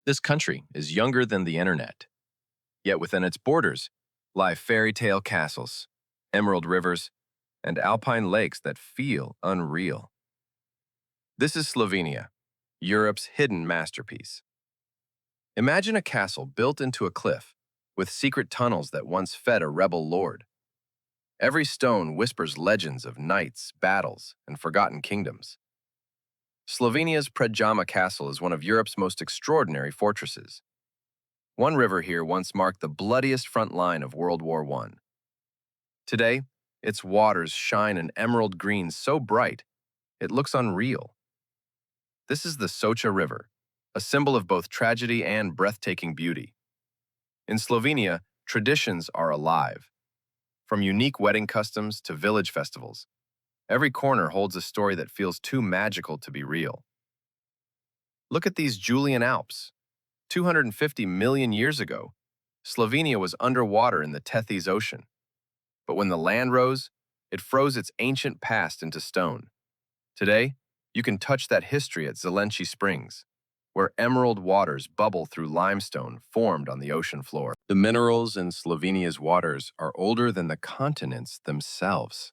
This country is younger than the internet, yet within its borders lie fairy tale castles, emerald rivers, and alpine lakes that feel unreal. This is Slovenia, Europe's hidden masterpiece. Imagine a castle built into a cliff, with secret tunnels that once fed a rebel lord. Every stone whispers legends of knights, battles, and forgotten kingdoms. Slovenia's Predjama Castle is one of Europe's most extraordinary fortresses. One river here once marked the bloodiest front line of World War I. Today, its waters shine an emerald green so bright, it looks unreal. This is the SocaRiver, a symbol of both tragedy and breathtaking beauty. In Slovenia, traditions are alive. From unique wedding customs to village festivals, every corner holds a story that feels too magical to be real. Look at these Julian Alps. 250 million years ago, Slovenia was underwater in the Tethys Ocean. But when the land rose, it froze its ancient past into stone. Today, you can touch that history at Zelenci Springs, where emerald waters bubble through limestone formed on the ocean floor. The minerals in Slovenia's waters are older than the continents themselves.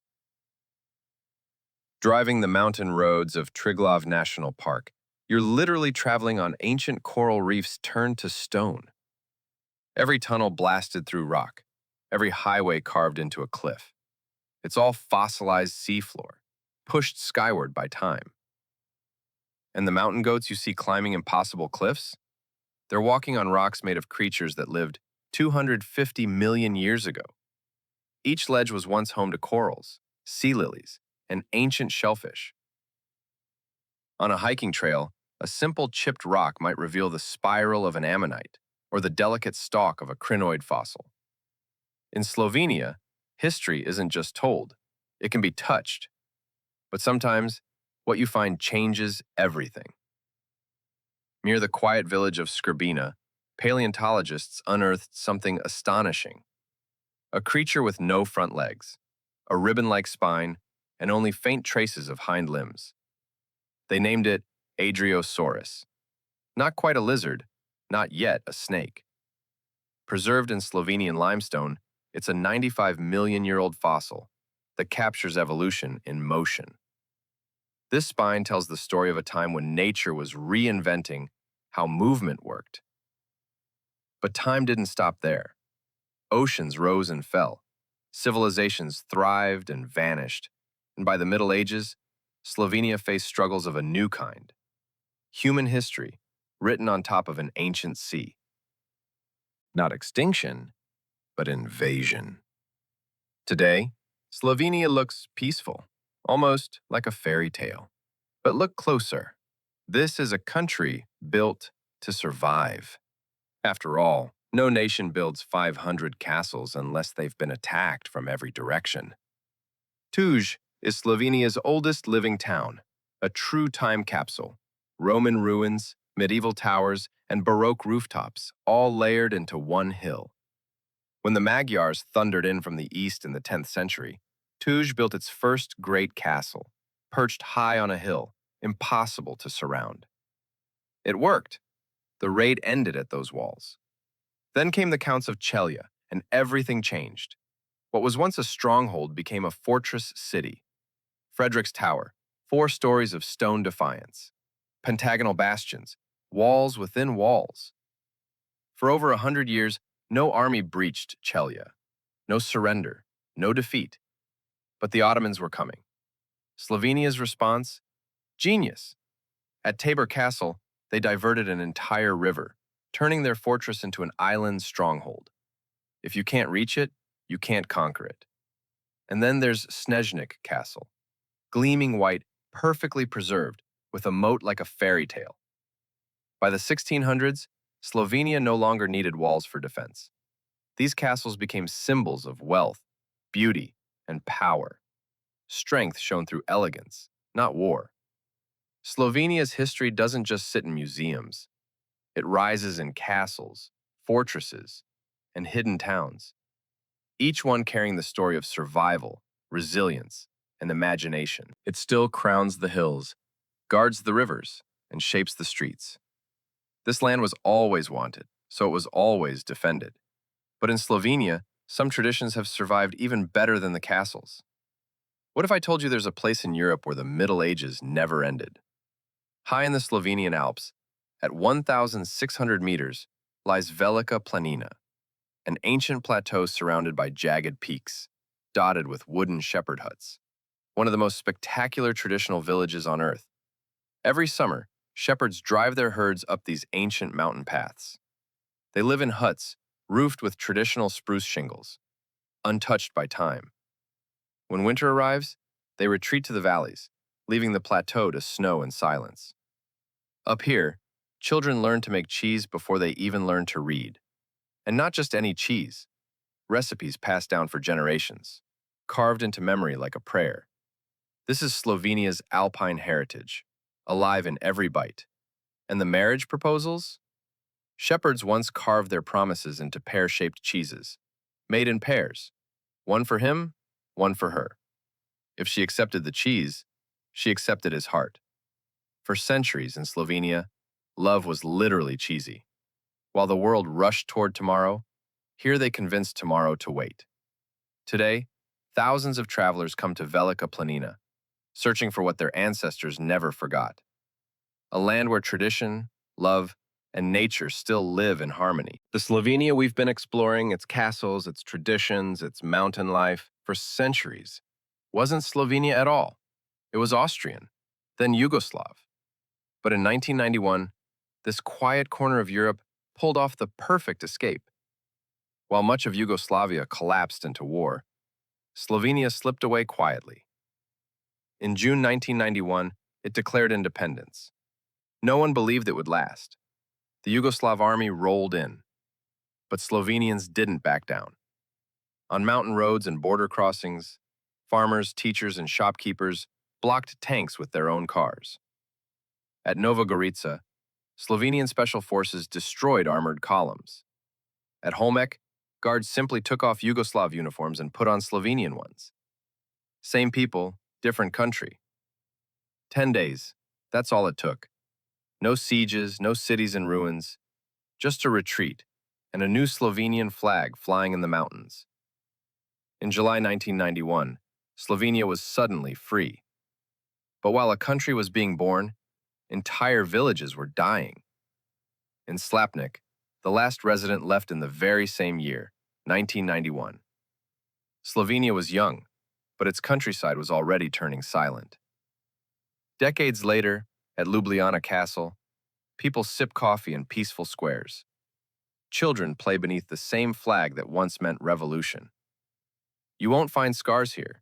Driving the mountain roads of Triglav National Park, you're literally traveling on ancient coral reefs turned to stone. Every tunnel blasted through rock, every highway carved into a cliff. It's all fossilized seafloor, pushed skyward by time. And the mountain goats you see climbing impossible cliffs? They're walking on rocks made of creatures that lived 250 million years ago. Each ledge was once home to corals, sea lilies, and ancient shellfish. On a hiking trail, a simple chipped rock might reveal the spiral of an ammonite or the delicate stalk of a crinoid fossil. In Slovenia, history isn't just told, it can be touched. But sometimes, what you find changes everything. Near the quiet village of Skrbina, paleontologists unearthed something astonishing. A creature with no front legs, a ribbon-like spine, and only faint traces of hind limbs. They named it Adriosaurus. Not quite a lizard, not yet a snake. Preserved in Slovenian limestone, it's a 95-million-year-old fossil that captures evolution in motion. This spine tells the story of a time when nature was reinventing how movement worked. But time didn't stop there. Oceans rose and fell. Civilizations thrived and vanished. And by the Middle Ages, Slovenia faced struggles of a new kind. Human history, written on top of an ancient sea. Not extinction, but invasion. Today, Slovenia looks peaceful, almost like a fairy tale. But look closer. This is a country built to survive. After all, no nation builds 500 castles unless they've been attacked from every direction. Ptuj is Slovenia's oldest living town, a true time capsule. Roman ruins, medieval towers, and Baroque rooftops, all layered into one hill. When the Magyars thundered in from the east in the 10th century, Ptuj built its first great castle, perched high on a hill, impossible to surround. It worked. The raid ended at those walls. Then came the Counts of Celje, and everything changed. What was once a stronghold became a fortress city. Frederick's Tower, 4 stories of stone defiance. Pentagonal bastions, walls within walls. For over 100 years, no army breached Celje. No surrender, no defeat. But the Ottomans were coming. Slovenia's response? Genius. At Tabor Castle, they diverted an entire river, turning their fortress into an island stronghold. If you can't reach it, you can't conquer it. And then there's Snezhnik Castle, gleaming white, perfectly preserved, with a moat like a fairy tale. By the 1600s, Slovenia no longer needed walls for defense. These castles became symbols of wealth, beauty, and power. Strength shown through elegance, not war. Slovenia's history doesn't just sit in museums. It rises in castles, fortresses, and hidden towns, each one carrying the story of survival, resilience, and imagination. It still crowns the hills, guards the rivers, and shapes the streets. This land was always wanted, so it was always defended. But in Slovenia, some traditions have survived even better than the castles. What if I told you there's a place in Europe where the Middle Ages never ended? High in the Slovenian Alps, at 1,600 meters, lies Velika Planina, an ancient plateau surrounded by jagged peaks, dotted with wooden shepherd huts. One of the most spectacular traditional villages on Earth. Every summer, shepherds drive their herds up these ancient mountain paths. They live in huts, roofed with traditional spruce shingles, untouched by time. When winter arrives, they retreat to the valleys, leaving the plateau to snow and silence. Up here, children learn to make cheese before they even learn to read. And not just any cheese, recipes passed down for generations, carved into memory like a prayer. This is Slovenia's alpine heritage, alive in every bite. And the marriage proposals? Shepherds once carved their promises into pear-shaped cheeses, made in pairs, one for him, one for her. If she accepted the cheese, she accepted his heart. For centuries in Slovenia, love was literally cheesy. While the world rushed toward tomorrow, here they convinced tomorrow to wait. Today, thousands of travelers come to Velika Planina, searching for what their ancestors never forgot. A land where tradition, love, and nature still live in harmony. The Slovenia we've been exploring, its castles, its traditions, its mountain life, for centuries, wasn't Slovenia at all. It was Austrian, then Yugoslav. But in 1991, this quiet corner of Europe pulled off the perfect escape. While much of Yugoslavia collapsed into war, Slovenia slipped away quietly. In June 1991, it declared independence. No one believed it would last. The Yugoslav army rolled in, but Slovenians didn't back down. On mountain roads and border crossings, farmers, teachers, and shopkeepers blocked tanks with their own cars. At Nova Gorica, Slovenian special forces destroyed armored columns. At Holmec, guards simply took off Yugoslav uniforms and put on Slovenian ones. Same people, different country. 10 days, that's all it took. No sieges, no cities in ruins, just a retreat and a new Slovenian flag flying in the mountains. In July 1991, Slovenia was suddenly free. But while a country was being born, entire villages were dying. In Slapnik, the last resident left in the very same year, 1991. Slovenia was young, but its countryside was already turning silent. Decades later, at Ljubljana Castle, people sip coffee in peaceful squares. Children play beneath the same flag that once meant revolution. You won't find scars here,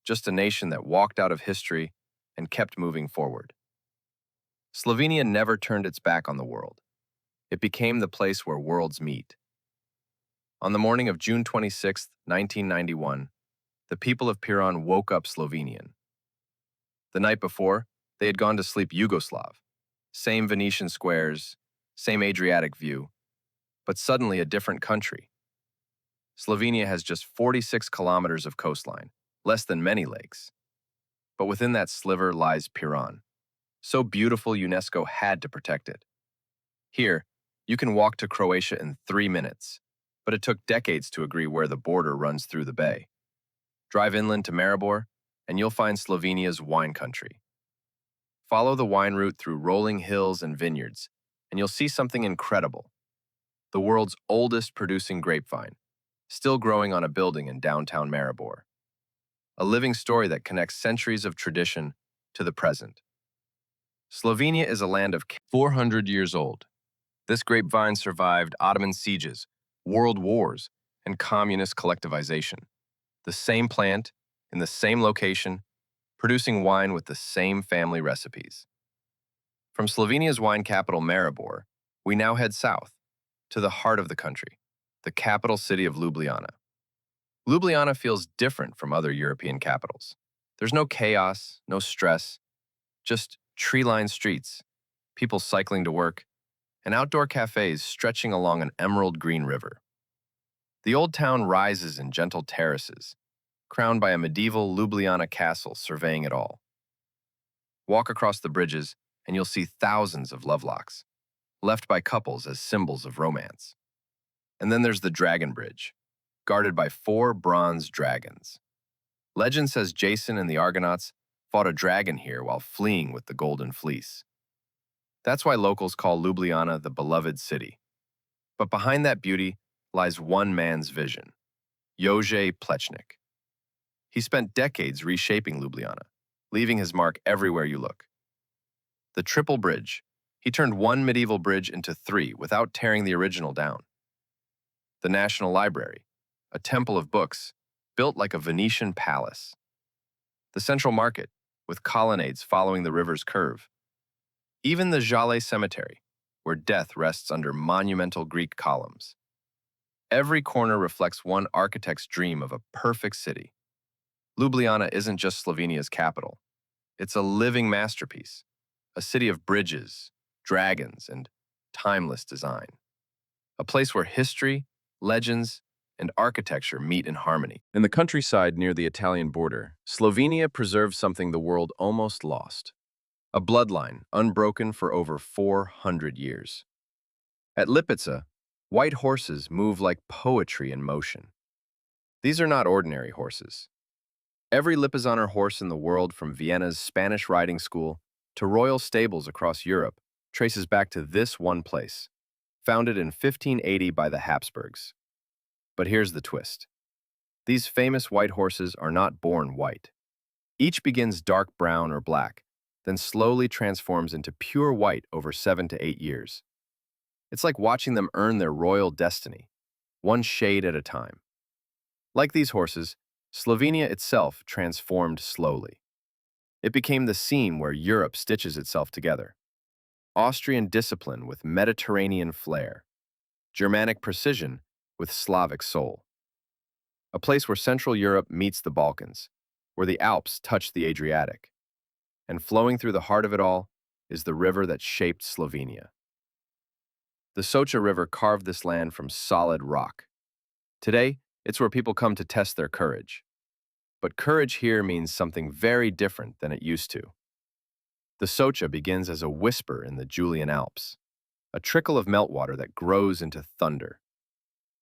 just a nation that walked out of history and kept moving forward. Slovenia never turned its back on the world. It became the place where worlds meet. On the morning of June 26, 1991, the people of Piran woke up Slovenian. The night before, they had gone to sleep Yugoslav. Same Venetian squares, same Adriatic view, but suddenly a different country. Slovenia has just 46 kilometers of coastline, less than many lakes. But within that sliver lies Piran. So beautiful UNESCO had to protect it. Here, you can walk to Croatia in 3 minutes, but it took decades to agree where the border runs through the bay. Drive inland to Maribor, and you'll find Slovenia's wine country. Follow the wine route through rolling hills and vineyards, and you'll see something incredible. The world's oldest producing grapevine, still growing on a building in downtown Maribor. A living story that connects centuries of tradition to the present. Slovenia is a land of 400 years old. This grapevine survived Ottoman sieges, world wars, and communist collectivization. The same plant, in the same location, producing wine with the same family recipes. From Slovenia's wine capital Maribor, we now head south, to the heart of the country, the capital city of Ljubljana. Ljubljana feels different from other European capitals. There's no chaos, no stress, just tree-lined streets, people cycling to work, and outdoor cafes stretching along an emerald green river. The old town rises in gentle terraces, crowned by a medieval Ljubljana castle surveying it all. Walk across the bridges, and you'll see thousands of lovelocks. left by couples as symbols of romance. And then there's the Dragon Bridge, guarded by 4 bronze dragons. Legend says Jason and the Argonauts fought a dragon here while fleeing with the Golden Fleece. That's why locals call Ljubljana the beloved city. But behind that beauty lies one man's vision, Jože Plečnik. He spent decades reshaping Ljubljana, leaving his mark everywhere you look. The Triple Bridge. He turned one medieval bridge into 3 without tearing the original down. The National Library, a temple of books, built like a Venetian palace. The Central Market, with colonnades following the river's curve. Even the Žale Cemetery, where death rests under monumental Greek columns. Every corner reflects one architect's dream of a perfect city. Ljubljana isn't just Slovenia's capital. It's a living masterpiece, a city of bridges, dragons, and timeless design. A place where history, legends, and architecture meet in harmony. In the countryside near the Italian border, Slovenia preserves something the world almost lost. A bloodline unbroken for over 400 years. At Lipica, white horses move like poetry in motion. These are not ordinary horses. Every Lipizzanner horse in the world, from Vienna's Spanish riding school to royal stables across Europe, traces back to this one place, founded in 1580 by the Habsburgs. But here's the twist. These famous white horses are not born white. Each begins dark brown or black, then slowly transforms into pure white over 7 to 8 years. It's like watching them earn their royal destiny, one shade at a time. Like these horses, Slovenia itself transformed slowly. It became the seam where Europe stitches itself together. Austrian discipline with Mediterranean flair. Germanic precision with Slavic soul. A place where Central Europe meets the Balkans, where the Alps touch the Adriatic. And flowing through the heart of it all is the river that shaped Slovenia. The SocaRiver carved this land from solid rock. Today, it's where people come to test their courage. But courage here means something very different than it used to. The Soca begins as a whisper in the Julian Alps, a trickle of meltwater that grows into thunder.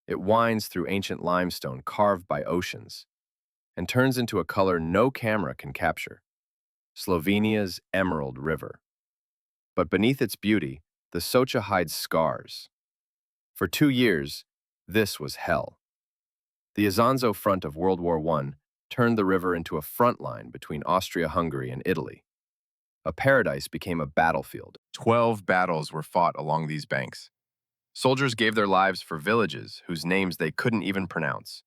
It winds through ancient limestone carved by oceans and turns into a color no camera can capture, Slovenia's Emerald River. But beneath its beauty, the Soca hides scars. For 2 years, this was hell. The Isonzo front of World War I turned the river into a front line between Austria-Hungary and Italy. A paradise became a battlefield. 12 battles were fought along these banks. Soldiers gave their lives for villages whose names they couldn't even pronounce.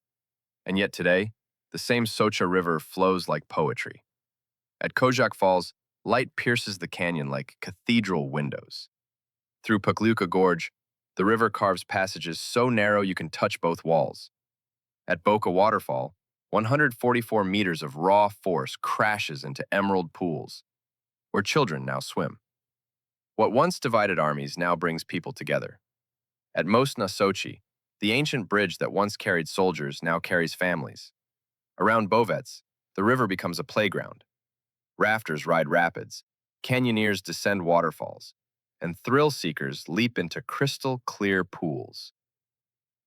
And yet today, the same Soca River flows like poetry. At Kozak Falls, light pierces the canyon like cathedral windows. Through Pokluka Gorge, the river carves passages so narrow you can touch both walls. At Boka Waterfall, 144 meters of raw force crashes into emerald pools, where children now swim. What once divided armies now brings people together. At Most na Sochi, the ancient bridge that once carried soldiers now carries families. Around Bovets, the river becomes a playground. Rafters ride rapids, canyoneers descend waterfalls, and thrill-seekers leap into crystal-clear pools.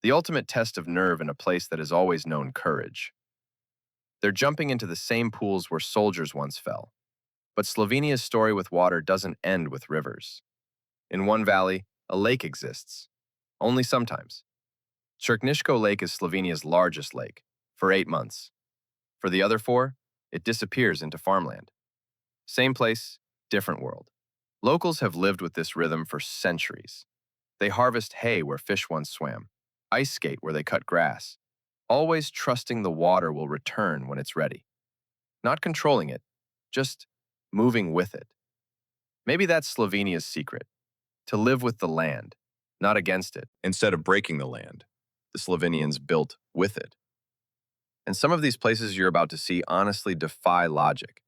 The ultimate test of nerve in a place that has always known courage. They're jumping into the same pools where soldiers once fell. But Slovenia's story with water doesn't end with rivers. In one valley, a lake exists. Only sometimes. Črnishko Lake is Slovenia's largest lake, for 8 months. For the other 4, it disappears into farmland. Same place, different world. Locals have lived with this rhythm for centuries. They harvest hay where fish once swam, ice skate where they cut grass, always trusting the water will return when it's ready. Not controlling it, just moving with it. Maybe that's Slovenia's secret, to live with the land, not against it. Instead of breaking the land, the Slovenians built with it. And some of these places you're about to see honestly defy logic.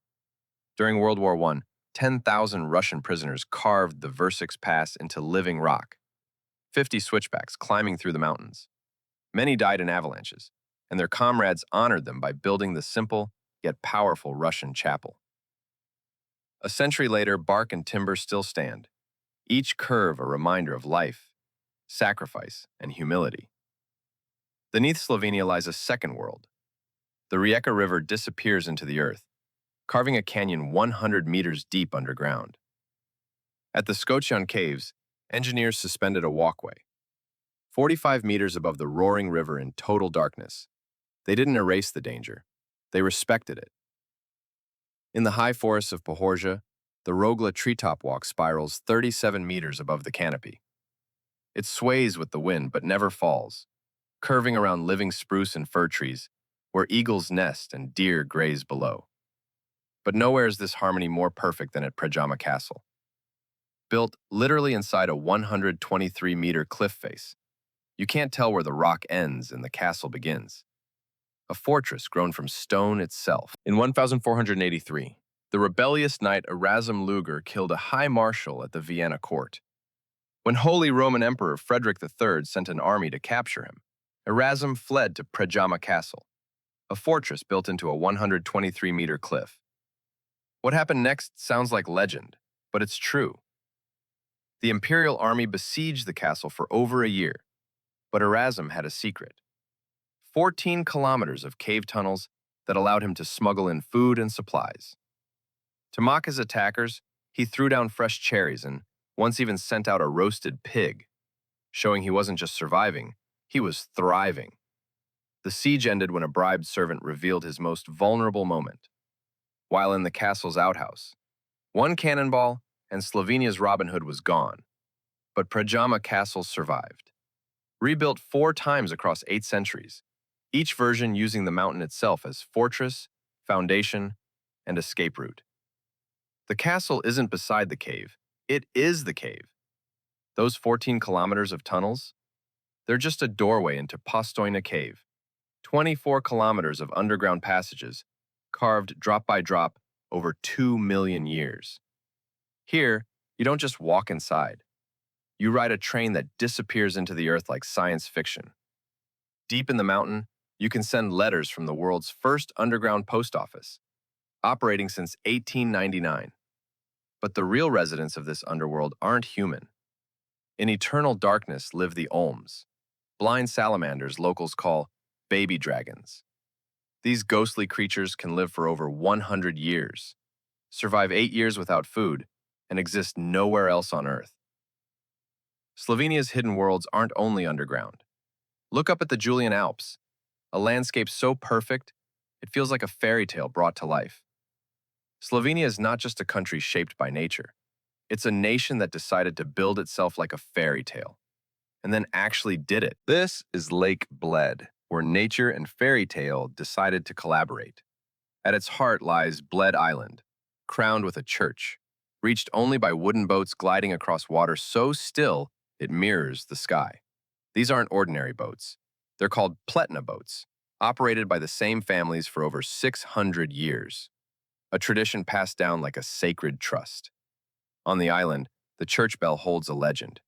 During World War I, 10,000 Russian prisoners carved the Versiks Pass into living rock. 50 switchbacks climbing through the mountains. Many died in avalanches, and their comrades honored them by building the simple yet powerful Russian chapel. A century later, bark and timber still stand, each curve a reminder of life, sacrifice, and humility. Beneath Slovenia lies a second world. The Rijeka River disappears into the earth, carving a canyon 100 meters deep underground. At the Skocian Caves, engineers suspended a walkway, 45 meters above the roaring river in total darkness. They didn't erase the danger. They respected it. In the high forests of Pohorja, the Rogla treetop walk spirals 37 meters above the canopy. It sways with the wind but never falls, curving around living spruce and fir trees, where eagles nest and deer graze below. But nowhere is this harmony more perfect than at Predjama Castle. Built literally inside a 123-meter cliff face, you can't tell where the rock ends and the castle begins. A fortress grown from stone itself. In 1483, the rebellious knight Erasm Luger killed a high marshal at the Vienna court. When Holy Roman Emperor Frederick III sent an army to capture him, Erasm fled to Predjama Castle, a fortress built into a 123-meter cliff. What happened next sounds like legend, but it's true. The imperial army besieged the castle for over a year, but Erasm had a secret. 14 kilometers of cave tunnels that allowed him to smuggle in food and supplies. To mock his attackers, he threw down fresh cherries and once even sent out a roasted pig, showing he wasn't just surviving, he was thriving. The siege ended when a bribed servant revealed his most vulnerable moment. While in the castle's outhouse, one cannonball and Slovenia's Robin Hood was gone, but Predjama Castle survived. Rebuilt 4 times across 8 centuries, each version using the mountain itself as fortress, foundation, and escape route. The castle isn't beside the cave, it is the cave. Those 14 kilometers of tunnels, they're just a doorway into Postojna Cave. 24 kilometers of underground passages, carved drop by drop over 2 million years. Here, you don't just walk inside. You ride a train that disappears into the earth like science fiction. Deep in the mountain, you can send letters from the world's first underground post office, operating since 1899. But the real residents of this underworld aren't human. In eternal darkness live the Olms, blind salamanders locals call baby dragons. These ghostly creatures can live for over 100 years, survive 8 years without food, and exist nowhere else on Earth. Slovenia's hidden worlds aren't only underground. Look up at the Julian Alps, a landscape so perfect, it feels like a fairy tale brought to life. Slovenia is not just a country shaped by nature. It's a nation that decided to build itself like a fairy tale, and then actually did it. This is LakeBled, where nature and fairy tale decided to collaborate. At its heart lies Bled Island, crowned with a church, reached only by wooden boats gliding across water so still it mirrors the sky. These aren't ordinary boats. They're called Pletna boats, operated by the same families for over 600 years, a tradition passed down like a sacred trust. On the island, the church bell holds a legend.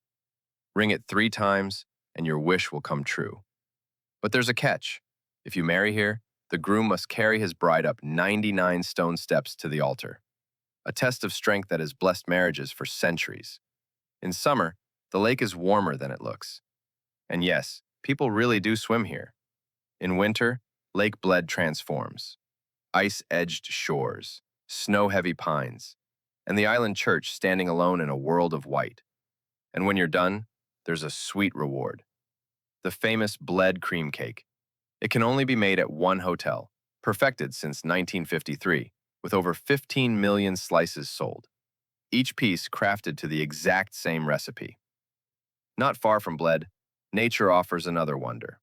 Ring it 3 times, and your wish will come true. But there's a catch. If you marry here, the groom must carry his bride up 99 stone steps to the altar, a test of strength that has blessed marriages for centuries. In summer, the lake is warmer than it looks. And yes, people really do swim here. In winter, LakeBled transforms. Ice-edged shores, snow-heavy pines, and the island church standing alone in a world of white. And when you're done, there's a sweet reward. The famous Bled cream cake. It can only be made at one hotel, perfected since 1953, with over 15 million slices sold, each piece crafted to the exact same recipe. Not far from Bled, nature offers another wonder.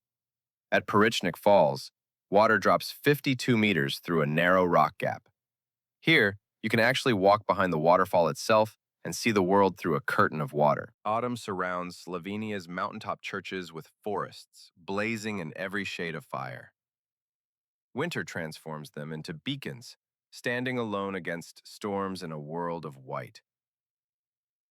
At Perichnik Falls, water drops 52 meters through a narrow rock gap. Here, you can actually walk behind the waterfall itself and see the world through a curtain of water. Autumn surrounds Slovenia's mountaintop churches with forests, blazing in every shade of fire. Winter transforms them into beacons, standing alone against storms in a world of white.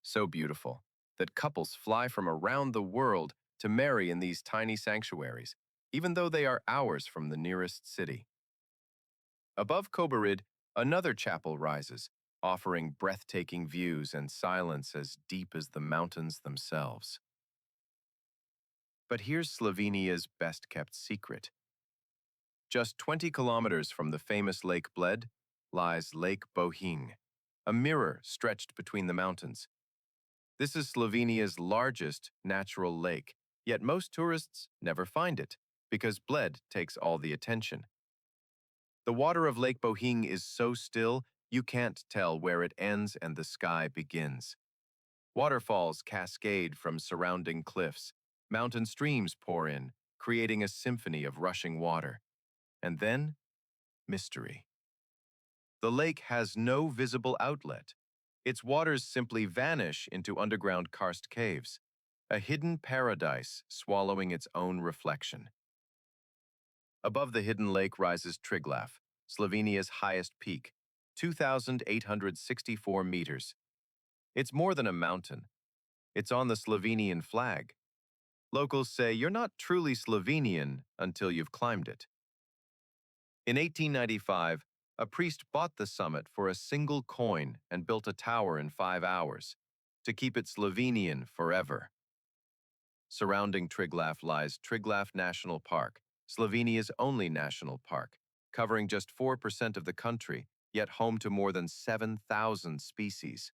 So beautiful that couples fly from around the world to marry in these tiny sanctuaries, even though they are hours from the nearest city. Above Kobarid, another chapel rises, offering breathtaking views and silence as deep as the mountains themselves. But here's Slovenia's best-kept secret. Just 20 kilometers from the famous Lake Bled lies LakeBohinj, a mirror stretched between the mountains. This is Slovenia's largest natural lake, yet most tourists never find it because Bled takes all the attention. The water of LakeBohinj is so still, you can't tell where it ends and the sky begins. Waterfalls cascade from surrounding cliffs. Mountain streams pour in, creating a symphony of rushing water. And then, mystery. The lake has no visible outlet. Its waters simply vanish into underground karst caves, a hidden paradise swallowing its own reflection. Above the hidden lake rises Triglav, Slovenia's highest peak, 2,864 meters. It's more than a mountain. It's on the Slovenian flag. Locals say you're not truly Slovenian until you've climbed it. In 1895, a priest bought the summit for a single coin and built a tower in 5 hours to keep it Slovenian forever. Surrounding Triglav lies Triglav National Park, Slovenia's only national park, covering just 4% of the country, yet home to more than 7,000 species.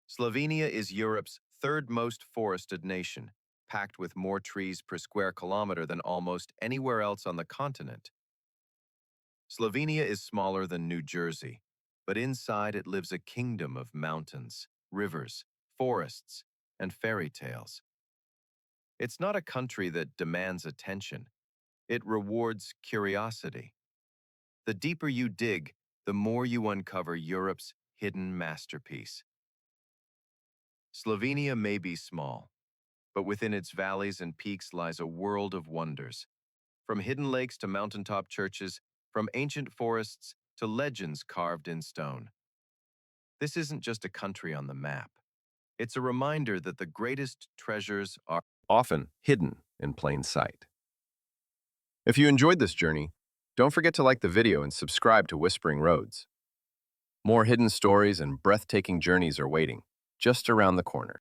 Slovenia is Europe's third most forested nation, packed with more trees per square kilometer than almost anywhere else on the continent. Slovenia is smaller than New Jersey, but inside it lives a kingdom of mountains, rivers, forests, and fairy tales. It's not a country that demands attention. It rewards curiosity. The deeper you dig, the more you uncover Europe's hidden masterpiece. Slovenia may be small, but within its valleys and peaks lies a world of wonders. From hidden lakes to mountaintop churches, from ancient forests to legends carved in stone. This isn't just a country on the map. It's a reminder that the greatest treasures are often hidden in plain sight. If you enjoyed this journey, don't forget to like the video and subscribe to Whispering Roads. More hidden stories and breathtaking journeys are waiting just around the corner.